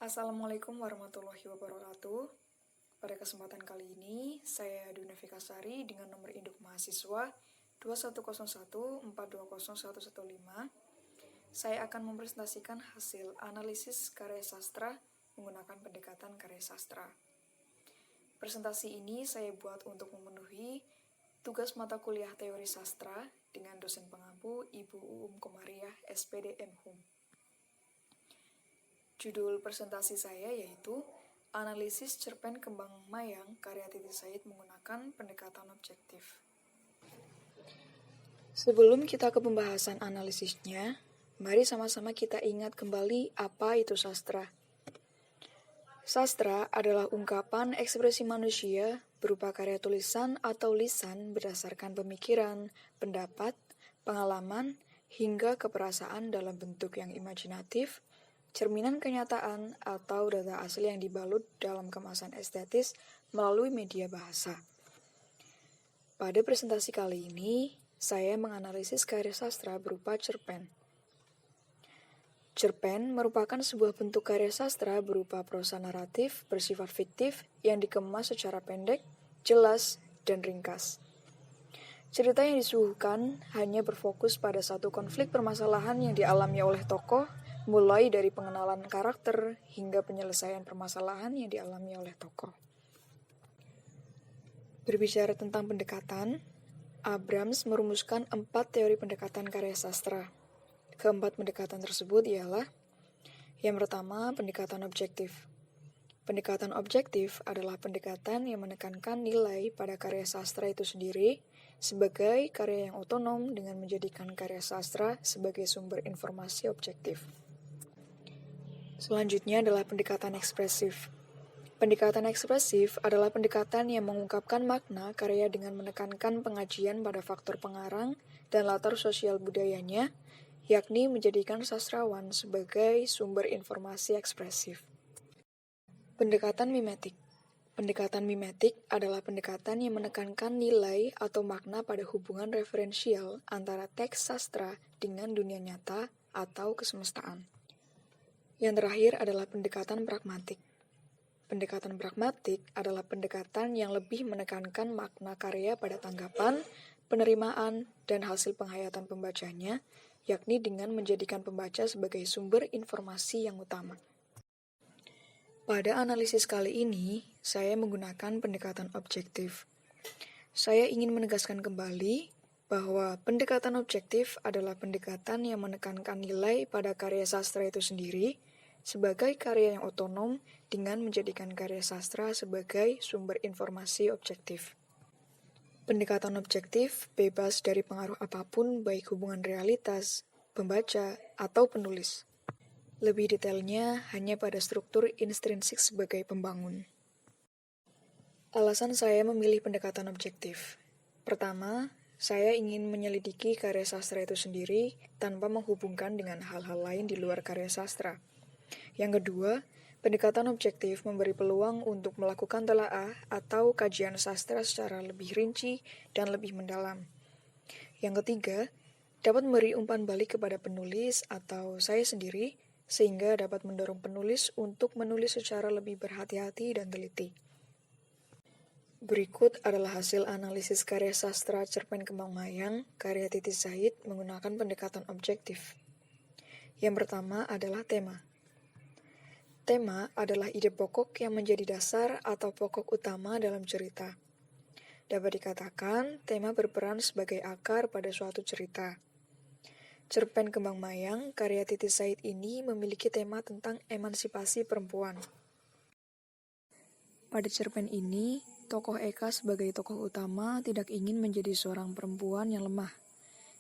Assalamualaikum warahmatullahi wabarakatuh. Pada kesempatan kali ini, saya Duna Fikasari dengan nomor induk mahasiswa 2101420115. Saya akan mempresentasikan hasil analisis karya sastra menggunakan pendekatan karya sastra. Presentasi ini saya buat untuk memenuhi tugas mata kuliah teori sastra dengan dosen pengampu Ibu Uum Komariah, SPD MHum. Judul presentasi saya yaitu Analisis Cerpen Kembang Mayang karya Titi Said menggunakan pendekatan objektif. Sebelum kita ke pembahasan analisisnya, mari sama-sama kita ingat kembali apa itu sastra. Sastra adalah ungkapan ekspresi manusia berupa karya tulisan atau lisan berdasarkan pemikiran, pendapat, pengalaman, hingga keperasaan dalam bentuk yang imajinatif, cerminan kenyataan, atau data asli yang dibalut dalam kemasan estetis melalui media bahasa. Pada presentasi kali ini, saya menganalisis karya sastra berupa cerpen. Cerpen merupakan sebuah bentuk karya sastra berupa prosa naratif bersifat fiktif yang dikemas secara pendek, jelas, dan ringkas. Cerita yang disuguhkan hanya berfokus pada satu konflik permasalahan yang dialami oleh tokoh, mulai dari pengenalan karakter hingga penyelesaian permasalahan yang dialami oleh tokoh. Berbicara tentang pendekatan, Abrams merumuskan 4 teori pendekatan karya sastra. Keempat pendekatan tersebut ialah: yang pertama, pendekatan objektif. Pendekatan objektif adalah pendekatan yang menekankan nilai pada karya sastra itu sendiri sebagai karya yang otonom dengan menjadikan karya sastra sebagai sumber informasi objektif. Selanjutnya adalah pendekatan ekspresif. Pendekatan ekspresif adalah pendekatan yang mengungkapkan makna karya dengan menekankan pengajian pada faktor pengarang dan latar sosial budayanya, yakni menjadikan sastrawan sebagai sumber informasi ekspresif. Pendekatan mimetik. Pendekatan mimetik adalah pendekatan yang menekankan nilai atau makna pada hubungan referensial antara teks sastra dengan dunia nyata atau kesemestaan. Yang terakhir adalah pendekatan pragmatik. Pendekatan pragmatik adalah pendekatan yang lebih menekankan makna karya pada tanggapan, penerimaan, dan hasil penghayatan pembacanya, yakni dengan menjadikan pembaca sebagai sumber informasi yang utama. Pada analisis kali ini, saya menggunakan pendekatan objektif. Saya ingin menegaskan kembali bahwa pendekatan objektif adalah pendekatan yang menekankan nilai pada karya sastra itu sendiri sebagai karya yang otonom dengan menjadikan karya sastra sebagai sumber informasi objektif. Pendekatan objektif bebas dari pengaruh apapun baik hubungan realitas, pembaca, atau penulis. Lebih detailnya hanya pada struktur intrinsik sebagai pembangun. Alasan saya memilih pendekatan objektif. Pertama, saya ingin menyelidiki karya sastra itu sendiri tanpa menghubungkan dengan hal-hal lain di luar karya sastra. Yang kedua, pendekatan objektif memberi peluang untuk melakukan telaah atau kajian sastra secara lebih rinci dan lebih mendalam. Yang ketiga, dapat memberi umpan balik kepada penulis atau saya sendiri, sehingga dapat mendorong penulis untuk menulis secara lebih berhati-hati dan teliti. Berikut adalah hasil analisis karya sastra Cerpen Kembang Mayang karya Titi Said menggunakan pendekatan objektif. Yang pertama adalah tema. Tema adalah ide pokok yang menjadi dasar atau pokok utama dalam cerita. Dapat dikatakan, tema berperan sebagai akar pada suatu cerita. Cerpen Kembang Mayang karya Titi Said ini memiliki tema tentang emansipasi perempuan. Pada cerpen ini, tokoh Eka sebagai tokoh utama tidak ingin menjadi seorang perempuan yang lemah.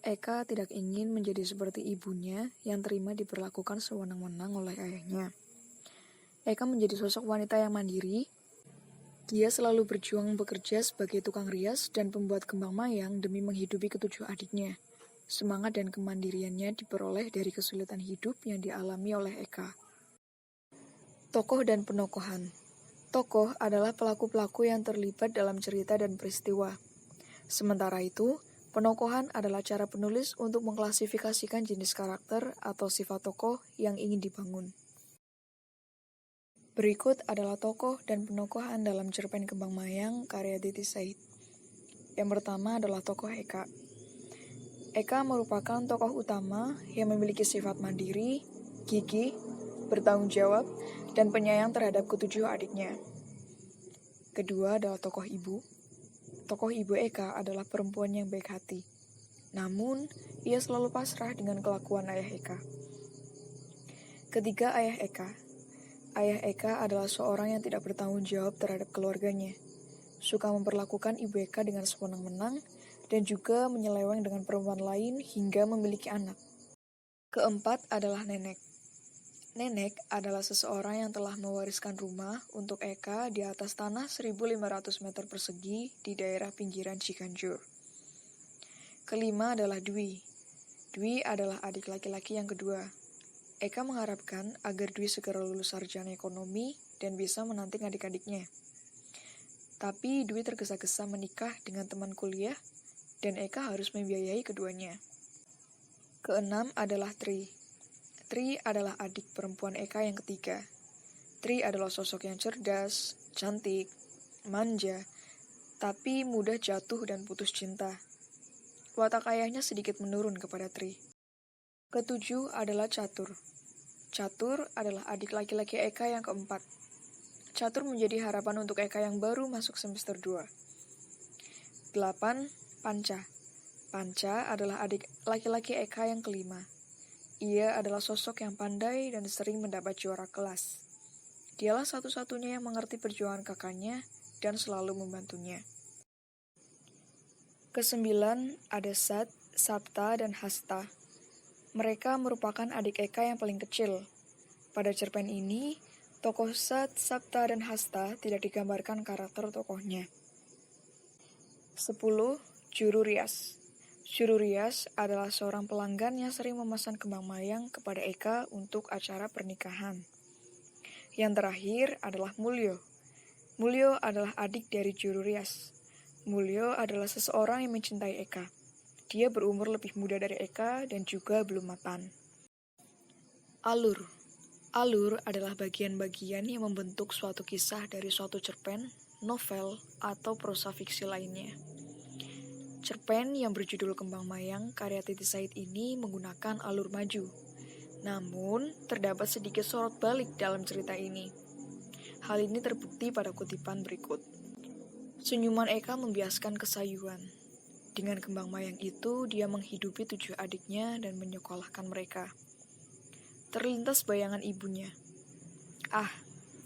Eka tidak ingin menjadi seperti ibunya yang terima diperlakukan sewenang-wenang oleh ayahnya. Eka menjadi sosok wanita yang mandiri. Dia selalu berjuang bekerja sebagai tukang rias dan pembuat kembang mayang demi menghidupi ketujuh adiknya. Semangat dan kemandiriannya diperoleh dari kesulitan hidup yang dialami oleh Eka. Tokoh dan penokohan. Tokoh adalah pelaku-pelaku yang terlibat dalam cerita dan peristiwa. Sementara itu, penokohan adalah cara penulis untuk mengklasifikasikan jenis karakter atau sifat tokoh yang ingin dibangun. Berikut adalah tokoh dan penokohan dalam cerpen Kembang Mayang karya Titi Said. Yang pertama adalah tokoh Eka. Eka merupakan tokoh utama yang memiliki sifat mandiri, gigih, bertanggung jawab, dan penyayang terhadap ketujuh adiknya. Kedua adalah tokoh ibu. Tokoh ibu Eka adalah perempuan yang baik hati. Namun, ia selalu pasrah dengan kelakuan ayah Eka. Ketiga, ayah Eka. Ayah Eka adalah seorang yang tidak bertanggung jawab terhadap keluarganya. Suka memperlakukan ibu Eka dengan sewenang-wenang dan juga menyeleweng dengan perempuan lain hingga memiliki anak. Keempat adalah nenek. Nenek adalah seseorang yang telah mewariskan rumah untuk Eka di atas tanah 1.500 meter persegi di daerah pinggiran Ciganjur. Kelima adalah Dwi. Dwi adalah adik laki-laki yang kedua. Eka mengharapkan agar Dwi segera lulus sarjana ekonomi dan bisa menanting adik-adiknya. Tapi Dwi tergesa-gesa menikah dengan teman kuliah dan Eka harus membiayai keduanya. Keenam adalah Tri. Tri adalah adik perempuan Eka yang ketiga. Tri adalah sosok yang cerdas, cantik, manja, tapi mudah jatuh dan putus cinta. Watak ayahnya sedikit menurun kepada Tri. Ketujuh adalah Catur. Catur adalah adik laki-laki Eka yang keempat. Catur menjadi harapan untuk Eka yang baru masuk semester 2. 8. Panca. Panca adalah adik laki-laki Eka yang kelima. Ia adalah sosok yang pandai dan sering mendapat juara kelas. Dialah satu-satunya yang mengerti perjuangan kakaknya dan selalu membantunya. Kesembilan ada Sat, Sapta, dan Hasta. Mereka merupakan adik Eka yang paling kecil. Pada cerpen ini, tokoh Sat, Sapta, dan Hasta tidak digambarkan karakter tokohnya. 10. Juru Rias. Juru Rias adalah seorang pelanggan yang sering memesan kembang mayang kepada Eka untuk acara pernikahan. Yang terakhir adalah Mulyo. Mulyo adalah adik dari Juru Rias. Mulyo adalah seseorang yang mencintai Eka. Dia berumur lebih muda dari Eka dan juga belum mapan. Alur. Alur adalah bagian-bagian yang membentuk suatu kisah dari suatu cerpen, novel, atau prosa fiksi lainnya. Cerpen yang berjudul Kembang Mayang karya Titi Said ini menggunakan alur maju. Namun, terdapat sedikit sorot balik dalam cerita ini. Hal ini terbukti pada kutipan berikut. Senyuman Eka membiaskan kesayuan. Dengan kembang mayang itu, dia menghidupi 7 adiknya dan menyekolahkan mereka. Terlintas bayangan ibunya.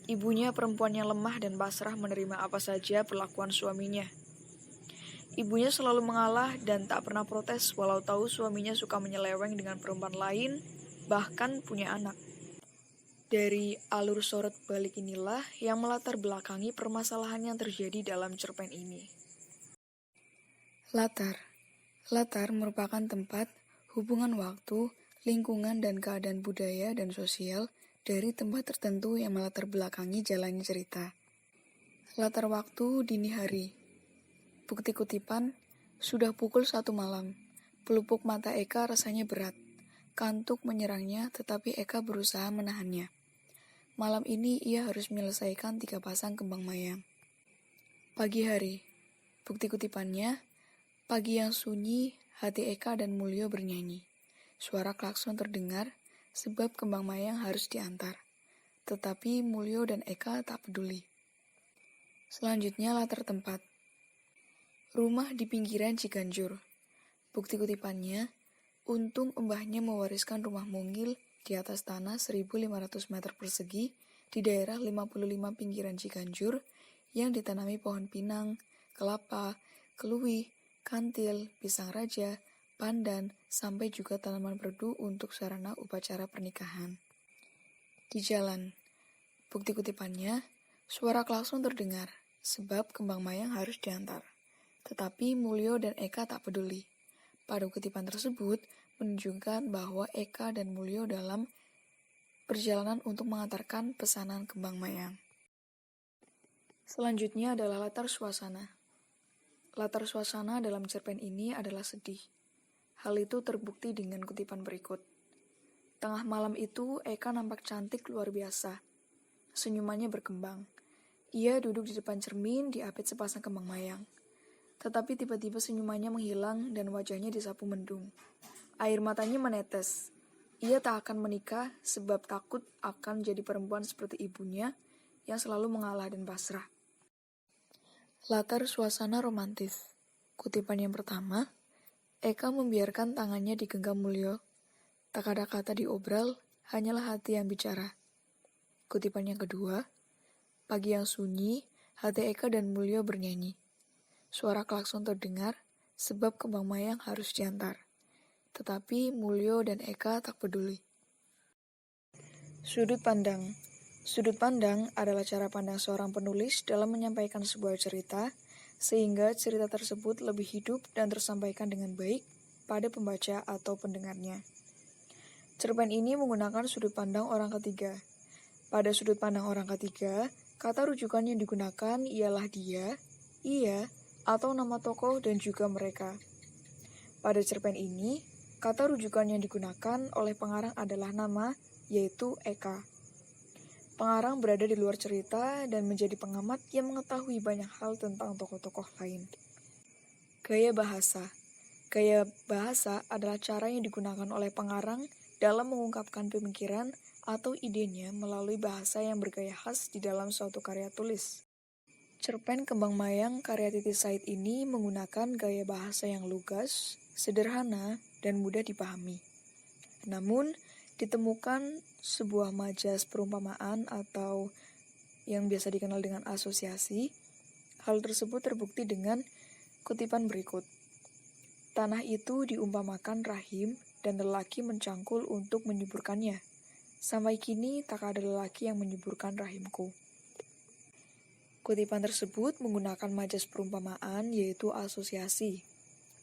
Ibunya perempuan yang lemah dan pasrah menerima apa saja perlakuan suaminya. Ibunya selalu mengalah dan tak pernah protes walau tahu suaminya suka menyeleweng dengan perempuan lain, bahkan punya anak. Dari alur sorot balik inilah yang melatar belakangi permasalahan yang terjadi dalam cerpen ini. Latar. Latar merupakan tempat, hubungan waktu, lingkungan dan keadaan budaya dan sosial dari tempat tertentu yang melatar belakangi jalannya cerita. Latar waktu dini hari. Bukti kutipan, sudah pukul 1 malam. Pelupuk mata Eka rasanya berat. Kantuk menyerangnya tetapi Eka berusaha menahannya. Malam ini ia harus menyelesaikan 3 pasang kembang mayang. Pagi hari. Bukti kutipannya, pagi yang sunyi, hati Eka dan Mulyo bernyanyi. Suara klakson terdengar, sebab kembang mayang harus diantar. Tetapi Mulyo dan Eka tak peduli. Selanjutnya latar tempat. Rumah di pinggiran Ciganjur. Bukti kutipannya, untung mbahnya mewariskan rumah mungil di atas tanah 1.500 meter persegi di daerah 55 pinggiran Ciganjur yang ditanami pohon pinang, kelapa, keluih, kantil, pisang raja, pandan, sampai juga tanaman perdu untuk sarana upacara pernikahan. Di jalan. Bukti kutipannya, suara klakson terdengar, sebab kembang mayang harus diantar. Tetapi Mulyo dan Eka tak peduli. Pada kutipan tersebut menunjukkan bahwa Eka dan Mulyo dalam perjalanan untuk mengantarkan pesanan kembang mayang. Selanjutnya adalah latar suasana. Latar suasana dalam cerpen ini adalah sedih. Hal itu terbukti dengan kutipan berikut. Tengah malam itu Eka nampak cantik luar biasa. senyumannya berkembang. Ia duduk di depan cermin diapit sepasang kembang mayang. Tetapi tiba-tiba senyumannya menghilang dan wajahnya disapu mendung. Air matanya menetes. Ia tak akan menikah sebab takut akan jadi perempuan seperti ibunya yang selalu mengalah dan pasrah. Latar suasana romantis. Kutipan yang pertama, Eka membiarkan tangannya digenggam Mulyo. Tak ada kata diobral, hanyalah hati yang bicara. Kutipan yang kedua, pagi yang sunyi, hati Eka dan Mulyo bernyanyi. Suara klakson terdengar, sebab kembang mayang harus diantar. Tetapi Mulyo dan Eka tak peduli. Sudut pandang. Sudut pandang adalah cara pandang seorang penulis dalam menyampaikan sebuah cerita, sehingga cerita tersebut lebih hidup dan tersampaikan dengan baik pada pembaca atau pendengarnya. Cerpen ini menggunakan sudut pandang orang ketiga. Pada sudut pandang orang ketiga, kata rujukan yang digunakan ialah dia, ia, atau nama tokoh dan juga mereka. Pada cerpen ini, kata rujukan yang digunakan oleh pengarang adalah nama, yaitu Eka. Pengarang berada di luar cerita dan menjadi pengamat yang mengetahui banyak hal tentang tokoh-tokoh lain. Gaya bahasa. Gaya bahasa adalah cara yang digunakan oleh pengarang dalam mengungkapkan pemikiran atau idenya melalui bahasa yang bergaya khas di dalam suatu karya tulis. Cerpen Kembang Mayang karya Titi Said ini menggunakan gaya bahasa yang lugas, sederhana, dan mudah dipahami. Namun, ditemukan sebuah majas perumpamaan atau yang biasa dikenal dengan asosiasi. Hal tersebut terbukti dengan kutipan berikut. Tanah itu diumpamakan rahim dan lelaki mencangkul untuk menyuburkannya. Sampai kini tak ada lelaki yang menyuburkan rahimku. Kutipan tersebut menggunakan majas perumpamaan yaitu asosiasi.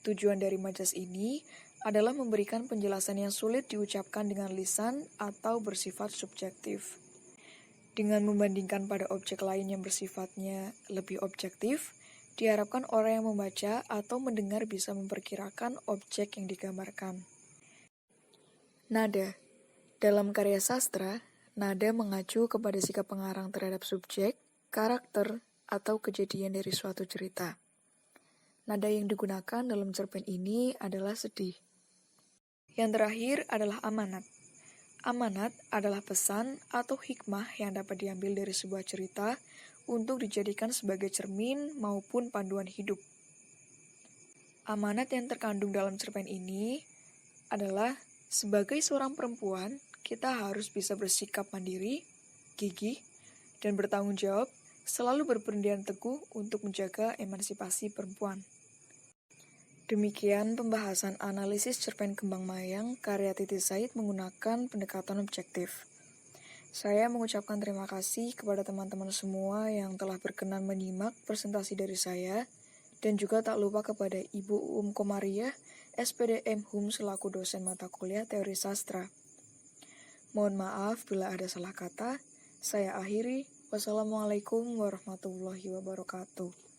Tujuan dari majas ini adalah memberikan penjelasan yang sulit diucapkan dengan lisan atau bersifat subjektif. Dengan membandingkan pada objek lain yang bersifatnya lebih objektif, diharapkan orang yang membaca atau mendengar bisa memperkirakan objek yang digambarkan. Nada. Dalam karya sastra, nada mengacu kepada sikap pengarang terhadap subjek, karakter, atau kejadian dari suatu cerita. Nada yang digunakan dalam cerpen ini adalah sedih. Yang terakhir adalah amanat. Amanat adalah pesan atau hikmah yang dapat diambil dari sebuah cerita untuk dijadikan sebagai cermin maupun panduan hidup. Amanat yang terkandung dalam cerpen ini adalah sebagai seorang perempuan, kita harus bisa bersikap mandiri, gigih, dan bertanggung jawab, selalu berpendirian teguh untuk menjaga emansipasi perempuan. Demikian pembahasan analisis cerpen Kembang Mayang karya Titi Said menggunakan pendekatan objektif. Saya mengucapkan terima kasih kepada teman-teman semua yang telah berkenan menyimak presentasi dari saya, dan juga tak lupa kepada Ibu Komariah, SPD M.Hum selaku dosen mata kuliah Teori Sastra. Mohon maaf bila ada salah kata. Saya akhiri. Wassalamualaikum warahmatullahi wabarakatuh.